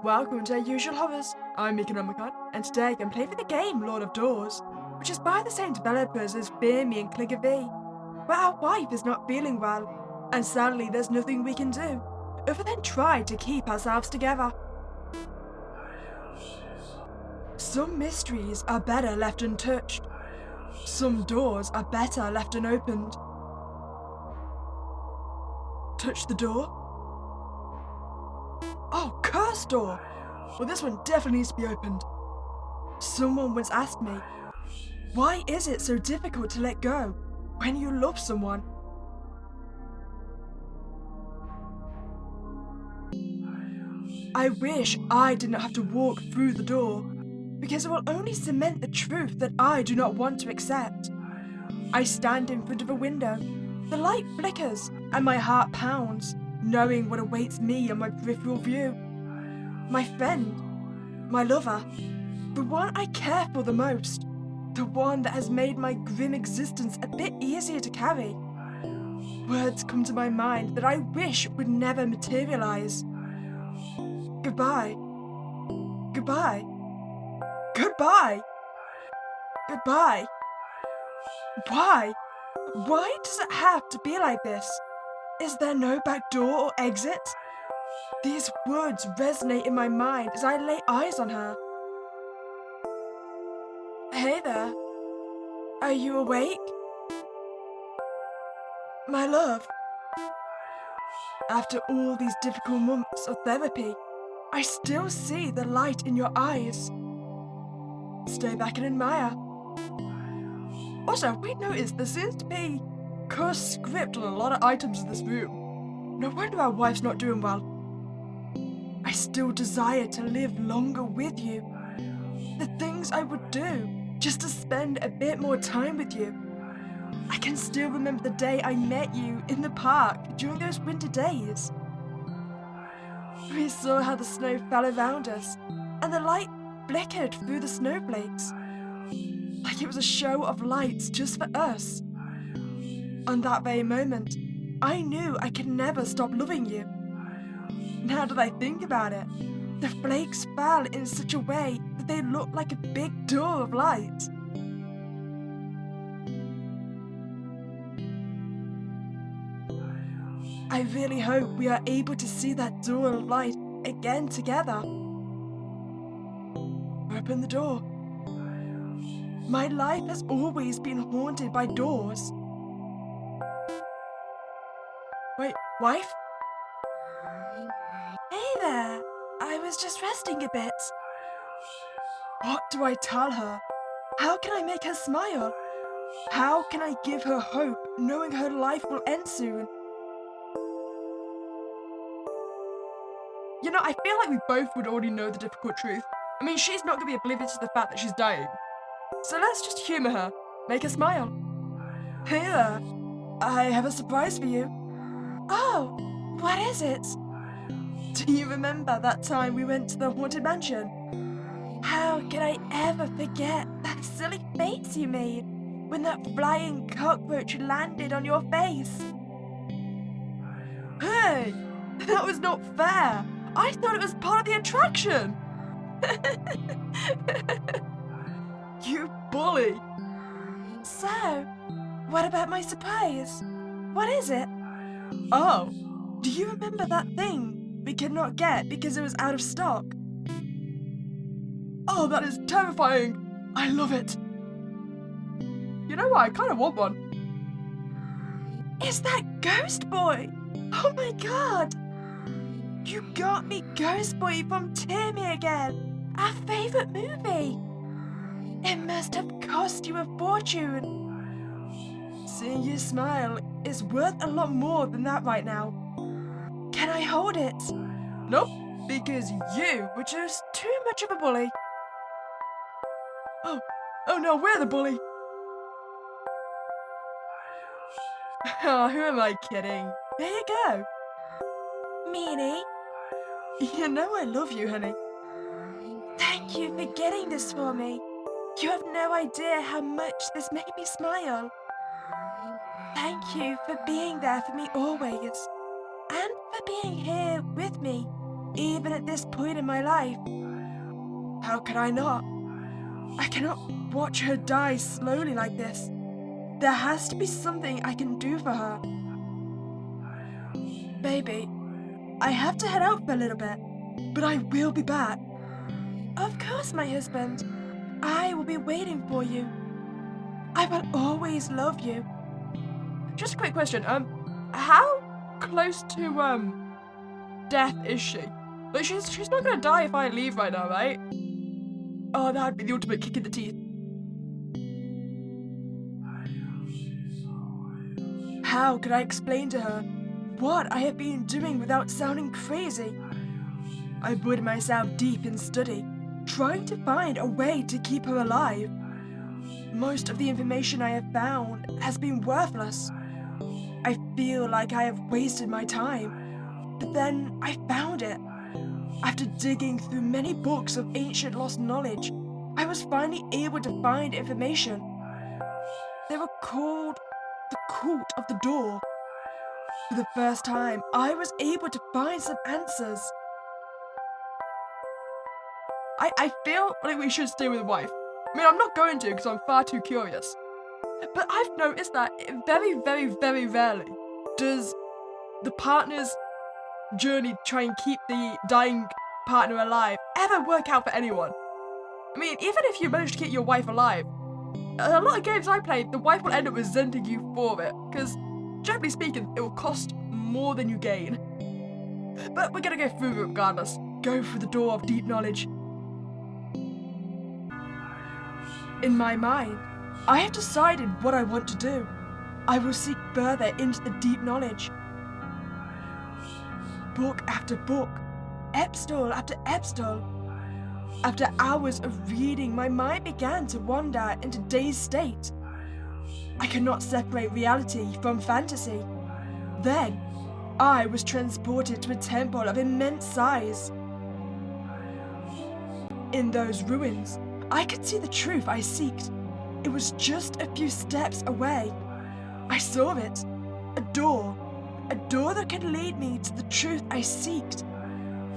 Welcome to our usual hovers. I'm Meeka Nomicon, and today I'm playing for the game Lord of Doors, which is by the same developers as Fear Me and Clicker V. But our wife is not feeling well, and sadly there's nothing we can do, other than try to keep ourselves together. Some mysteries are better left untouched. Some doors are better left unopened. Touch the door? Oh, cursed door! Well, this one definitely needs to be opened. Someone once asked me, why is it so difficult to let go when you love someone? I wish I did not have to walk through the door, because it will only cement the truth that I do not want to accept. I stand in front of a window, the light flickers, and my heart pounds, knowing what awaits me on my peripheral view. My friend, my lover, the one I care for the most, the one that has made my grim existence a bit easier to carry. Words come to my mind that I wish would never materialize. Goodbye. Goodbye. Goodbye. Goodbye. Why? Why does it have to be like this? Is there no back door or exit? These words resonate in my mind as I lay eyes on her. Hey there. Are you awake? My love. After all these difficult months of therapy, I still see the light in your eyes. Stay back and admire. Also, we noticed there seems to be cursed script on a lot of items in this room. No wonder our wife's not doing well. I still desire to live longer with you. The things I would do just to spend a bit more time with you. I can still remember the day I met you in the park during those winter days. We saw how the snow fell around us, and the light flickered through the snowflakes, like it was a show of lights just for us. On that very moment, I knew I could never stop loving you. Now that I think about it, the flakes fell in such a way that they looked like a big door of light. I really hope we are able to see that door of light again together. Open the door. My life has always been haunted by doors. Wait, wife? Hey there. I was just resting a bit. What do I tell her? How can I make her smile? How can I give her hope knowing her life will end soon? You know, I feel like we both would already know the difficult truth. I mean, she's not going to be oblivious to the fact that she's dying. So let's just humor her, make her smile. Hey there, I have a surprise for you. Oh, what is it? Do you remember that time we went to the haunted mansion? How can I ever forget that silly face you made when that flying cockroach landed on your face? Hey, that was not fair. I thought it was part of the attraction. You bully. So, what about my surprise? What is it? Oh, do you remember that thing we could not get because it was out of stock? Oh, that is terrifying. I love it. You know what? I kind of want one. Is that Ghost Boy? Oh my god. You got me Ghost Boy from Tear Me Again, our favourite movie. It must have cost you a fortune. Seeing you smile is worth a lot more than that right now. Can I hold it? Nope, because you were just too much of a bully. Oh no, we're the bully. Oh, who am I kidding? There you go. Meanie. You know I love you, honey. Thank you for getting this for me. You have no idea how much this made me smile. Thank you for being there for me always, and for being here with me even at this point in my life. How could I not? I cannot watch her die slowly like this. There has to be something I can do for her. Baby, I have to head out for a little bit, but I will be back. Of course, my husband. I will be waiting for you. I will always love you. Just a quick question. How close to death is she? Like, she's not gonna die if I leave right now, right? Oh, that'd be the ultimate kick in the teeth. How could I explain to her what I have been doing without sounding crazy? I buried myself deep in study, trying to find a way to keep her alive. Most of the information I have found has been worthless. I feel like I have wasted my time, but then I found it. After digging through many books of ancient lost knowledge, I was finally able to find information. They were called the Cult of the Door. For the first time, I was able to find some answers. I feel like we should stay with the wife. I mean, I'm not going to because I'm far too curious. But I've noticed that very, very, very rarely does the partner's journey to try and keep the dying partner alive ever work out for anyone. I mean, even if you manage to keep your wife alive, a lot of games I played, the wife will end up resenting you for it, because generally speaking, it will cost more than you gain. But we're gonna go through it regardless. Go through the door of deep knowledge. In my mind, I have decided what I want to do. I will seek further into the deep knowledge. Book after book, epistle after epistle. After hours of reading, my mind began to wander into dazed state. I could not separate reality from fantasy. Then, I was transported to a temple of immense size. In those ruins, I could see the truth I seeked. It was just a few steps away. I saw it. A door that could lead me to the truth I seeked.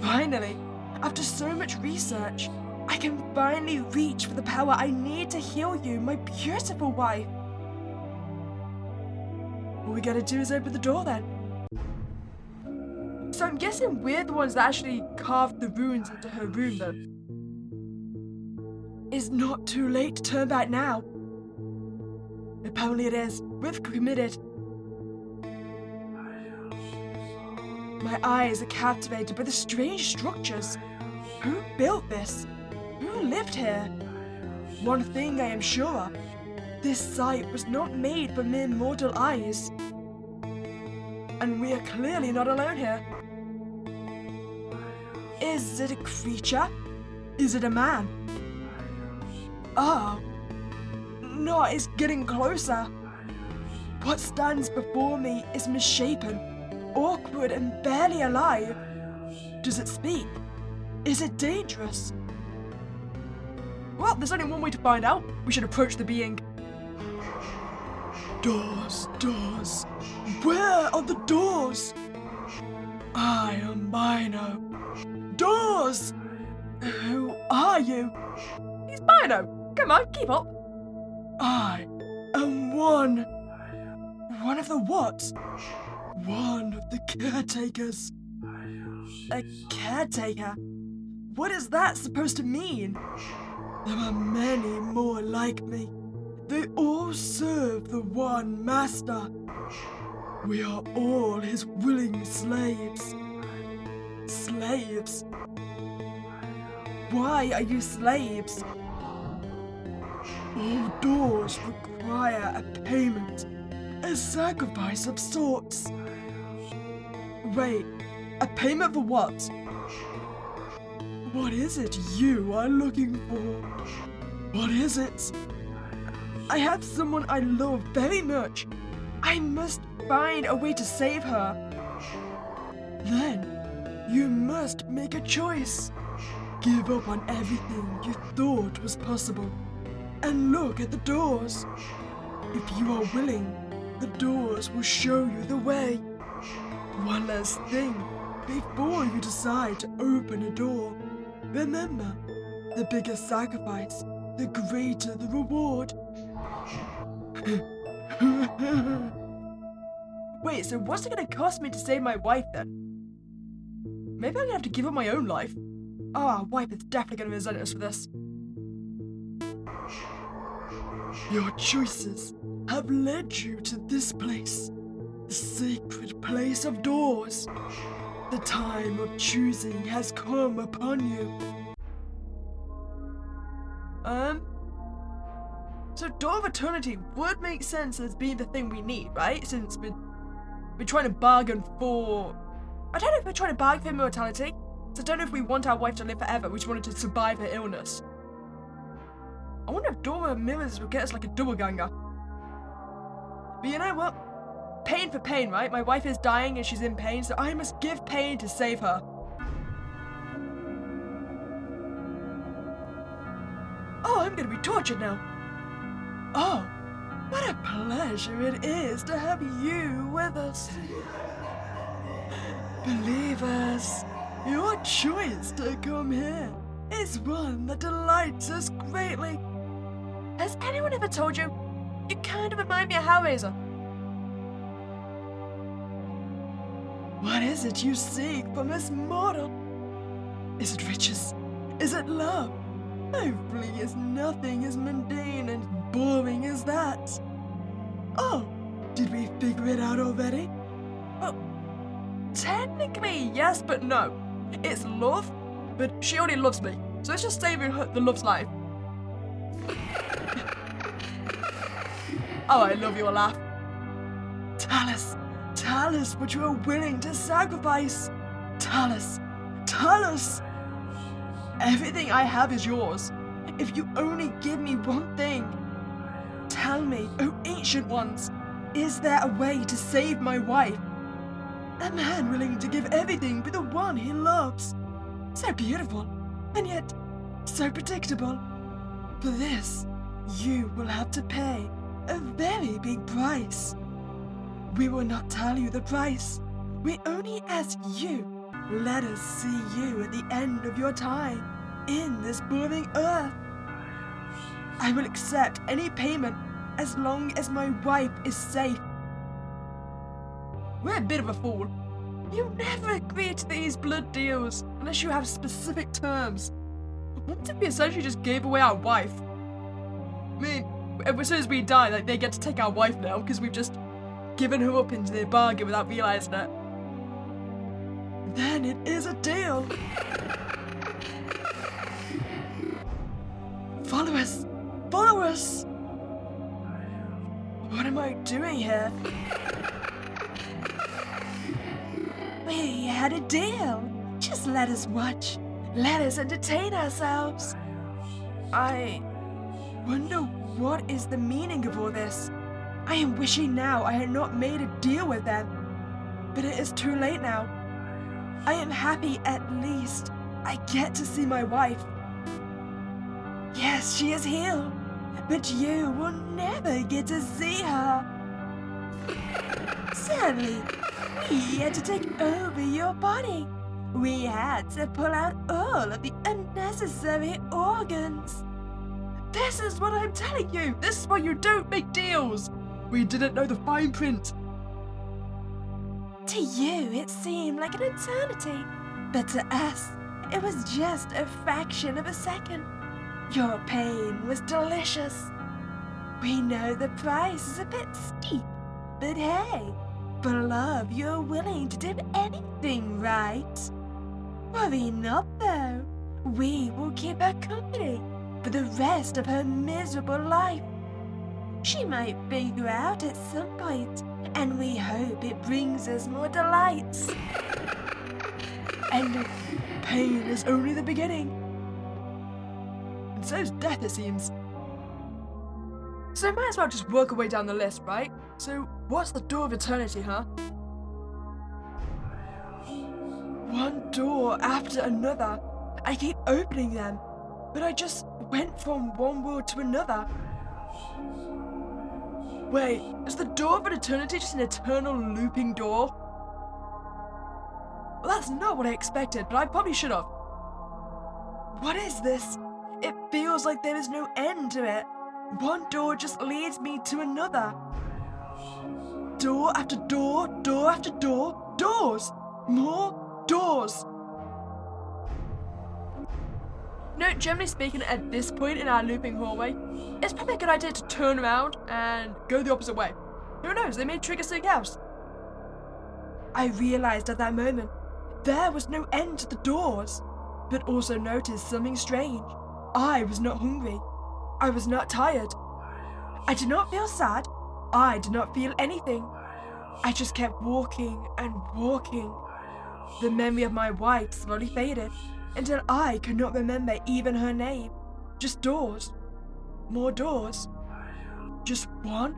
Finally, after so much research, I can finally reach for the power I need to heal you, my beautiful wife. All we gotta do is open the door then. So I'm guessing we're the ones that actually carved the runes into her room then. It's not too late to turn back now. Apparently it is. We've committed. My eyes are captivated by the strange structures. Who built this? Who lived here? One thing I am sure of. This site was not made for mere mortal eyes. And we are clearly not alone here. Is it a creature? Is it a man? Oh. No, it's getting closer. What stands before me is misshapen, awkward and barely alive. Does it speak? Is it dangerous? Well, there's only one way to find out. We should approach the being. Doors, doors. Where are the doors? I am Bino. Doors! Who are you? He's Bino. Come on, keep up. I am one. One of the what? One of the caretakers. A caretaker? What is that supposed to mean? There are many more like me. They all serve the one master. We are all his willing slaves. Slaves? Why are you slaves? All doors require a payment, a sacrifice of sorts. Wait, a payment for what? What is it you are looking for? What is it? I have someone I love very much. I must find a way to save her. Then, you must make a choice. Give up on everything you thought was possible, and look at the doors. If you are willing, the doors will show you the way. One last thing, before you decide to open a door, remember, the bigger sacrifice, the greater the reward. Wait, so what's it gonna cost me to save my wife then? Maybe I'm gonna have to give up my own life. Oh, our wife is definitely gonna resent us for this. Your choices have led you to this place, the sacred place of doors. The time of choosing has come upon you. So Door of Eternity would make sense as being the thing we need, right? Since we're trying to bargain for... I don't know if we're trying to bargain for immortality. So I don't know if we want our wife to live forever, we just wanted to survive her illness. I wonder if Door of Mirrors will get us like a double ganger. But you know what? Pain for pain, right? My wife is dying and she's in pain, so I must give pain to save her. Oh, I'm gonna be tortured now. Oh, what a pleasure it is to have you with us. Believers, your choice to come here is one that delights us greatly. Has anyone ever told you, you kind of remind me of Hellraiser? What is it you seek from this mortal? Is it riches? Is it love? Hopefully it's nothing as mundane and boring as that. Oh, did we figure it out already? Well, technically yes, but no. It's love, but she already loves me, so let's just save her the love's life. Oh, I love your laugh. Tell us what you are willing to sacrifice. Tell us. Everything I have is yours. If you only give me one thing. Tell me, oh ancient ones, is there a way to save my wife? A man willing to give everything for the one he loves. So beautiful, and yet so predictable. For this, you will have to pay a very big price. We will not tell you the price. We only ask you, let us see you at the end of your time in this boring earth. I will accept any payment as long as my wife is safe. We're a bit of a fool. You never agree to these blood deals unless you have specific terms. What if we essentially just gave away our wife? I mean, as soon as we die, like, they get to take our wife now because we've just given her up into their bargain without realizing it. Then it is a deal. Follow us! Follow us! What am I doing here? We had a deal. Just let us watch. Let us entertain ourselves. I wonder what is the meaning of all this. I am wishing now I had not made a deal with them. But it is too late now. I am happy at least I get to see my wife. Yes, she is healed, but you will never get to see her. Sadly, we had to take over your body. We had to pull out all of the unnecessary organs. This is what I'm telling you. This is why you don't make deals. We didn't know the fine print. To you, it seemed like an eternity, but to us, it was just a fraction of a second. Your pain was delicious. We know the price is a bit steep, but hey, for love, you're willing to do anything, right? Worry not, though. We will keep her company for the rest of her miserable life. She might figure out at some point, and we hope it brings us more delights. And pain is only the beginning. And so's death, it seems. So might as well just work our way down the list, right? So what's the Door of Eternity, huh? One door after another. I keep opening them, but I just went from one world to another. Wait, is the Door of Eternity just an eternal looping door? Well, that's not what I expected, but I probably should have. What is this? It feels like there is no end to it. One door just leads me to another. Door after door, door after door, doors! More doors! Generally speaking, at this point in our looping hallway, it's probably a good idea to turn around and go the opposite way. Who knows, they may trigger something else. I realized at that moment, there was no end to the doors, but also noticed something strange. I was not hungry. I was not tired. I did not feel sad. I did not feel anything. I just kept walking and walking. The memory of my wife slowly faded until I could not remember even her name. Just doors. More doors. Just one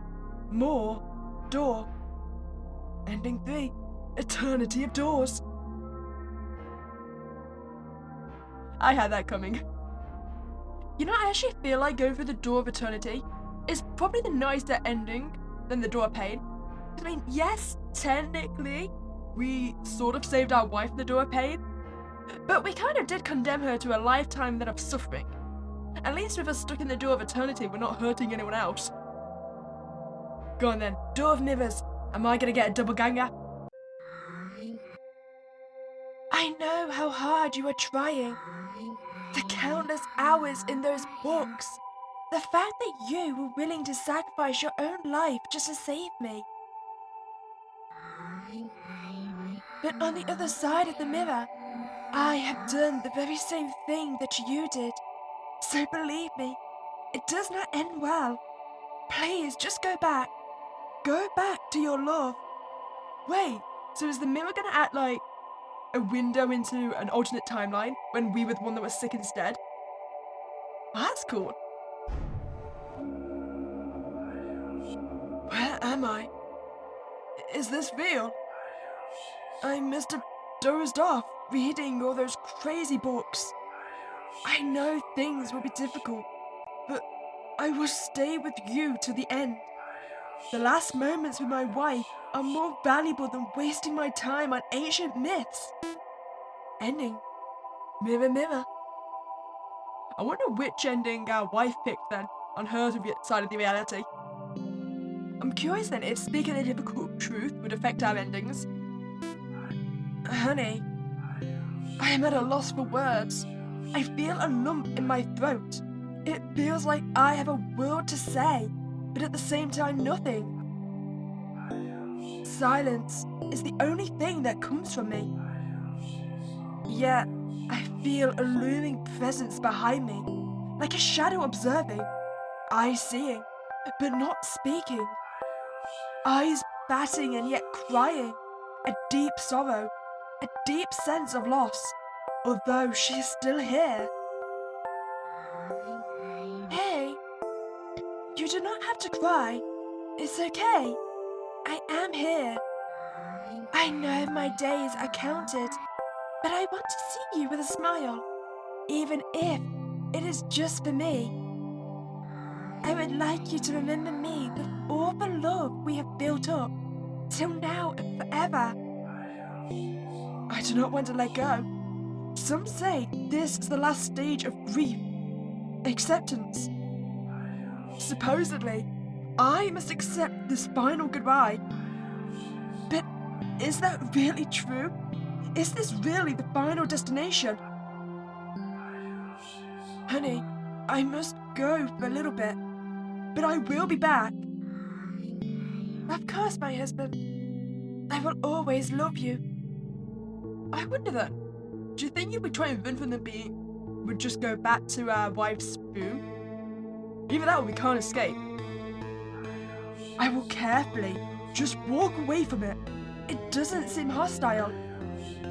more door. Ending 3. Eternity of doors. I had that coming. You know, I actually feel like going through the door of eternity is probably the nicer ending than the door of pain. I mean, yes, technically, we sort of saved our wife in the door of pain, but we kind of did condemn her to a lifetime then of suffering. At least with us stuck in the door of eternity, we're not hurting anyone else. Go on then, door of mirrors. Am I gonna get a double ganger? I know how hard you are trying. The countless hours in those books. The fact that you were willing to sacrifice your own life just to save me. But on the other side of the mirror, I have done the very same thing that you did. So believe me, it does not end well. Please, just go back. Go back to your love. Wait, so is the mirror gonna act like a window into an alternate timeline when we were the one that was sick instead? That's cool. Where am I? Is this real? I must have dozed off reading all those crazy books. I know things will be difficult, but I will stay with you to the end. The last moments with my wife are more valuable than wasting my time on ancient myths. Ending. Mirror, mirror. I wonder which ending our wife picked then, on her side of the reality. I'm curious then if speaking the difficult truth would affect our endings. Honey, I am at a loss for words. I feel a lump in my throat. It feels like I have a word to say, but at the same time nothing. Silence is the only thing that comes from me. Yet, I feel a looming presence behind me, like a shadow observing, eyes seeing, but not speaking. Eyes batting and yet crying, a deep sorrow, a deep sense of loss, although she is still here. Hey, you do not have to cry. It's okay. I am here. I know my days are counted, but I want to see you with a smile, even if it is just for me. I would like you to remember me with all the love we have built up, till now and forever. I do not want to let go. Some say this is the last stage of grief, acceptance. Supposedly, I must accept this final goodbye. But is that really true? Is this really the final destination? Honey, I must go for a little bit, but I will be back. Of course, my husband. I will always love you. I wonder then, do you think you would try and run from the being would just go back to our wife's room? Either that or we can't escape. I will carefully just walk away from it. It doesn't seem hostile.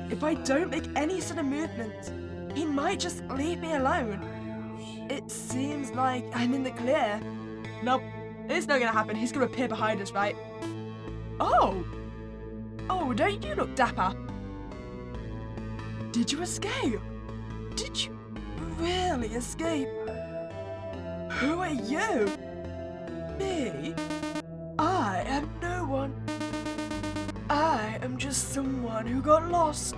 If I don't make any sudden movements, he might just leave me alone. It seems like I'm in the clear. Nope, it's not gonna happen. He's gonna appear behind us, right? Oh, don't you look dapper? Did you escape? Did you really escape? Who are you? Me? I am no one. I am just someone who got lost.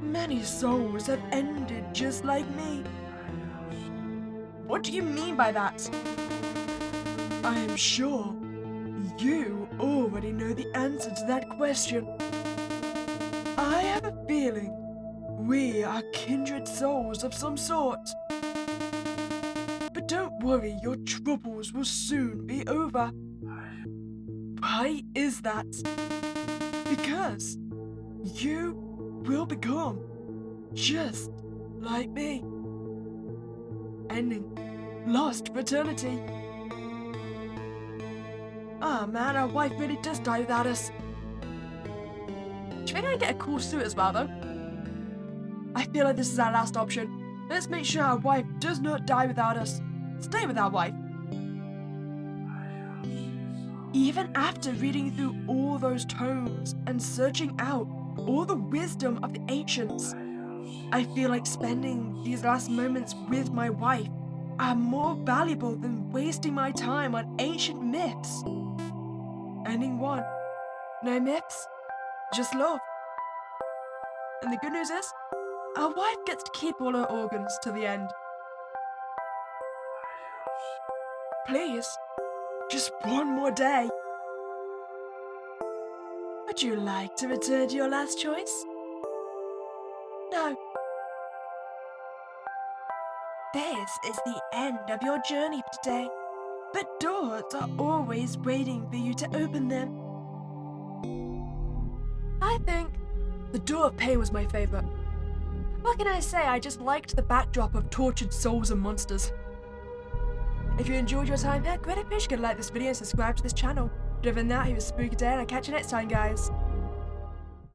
Many souls have ended just like me. What do you mean by that? I am sure you already know the answer to that question. I have a feeling we are kindred souls of some sort. But don't worry, your troubles will soon be over. Why is that? Because you will become just like me. Ending lost for eternity. Ah man, our wife really does die without us. Do you think I get a cool suit as well though? I feel like this is our last option. Let's make sure our wife does not die without us. Stay with our wife. Even after reading through all those tomes and searching out all the wisdom of the ancients, I feel like spending these last moments with my wife are more valuable than wasting my time on ancient myths. Ending 1. No myths, just love. And the good news is, our wife gets to keep all her organs to the end. Please, just one more day. Would you like to return to your last choice? No. This is the end of your journey for today, but doors are always waiting for you to open them. I think the Door of Pain was my favorite. What can I say? I just liked the backdrop of tortured souls and monsters. If you enjoyed your time here, great appreciate you could like this video and subscribe to this channel. But other than that, it was Spooky Day and I'll catch you next time, guys.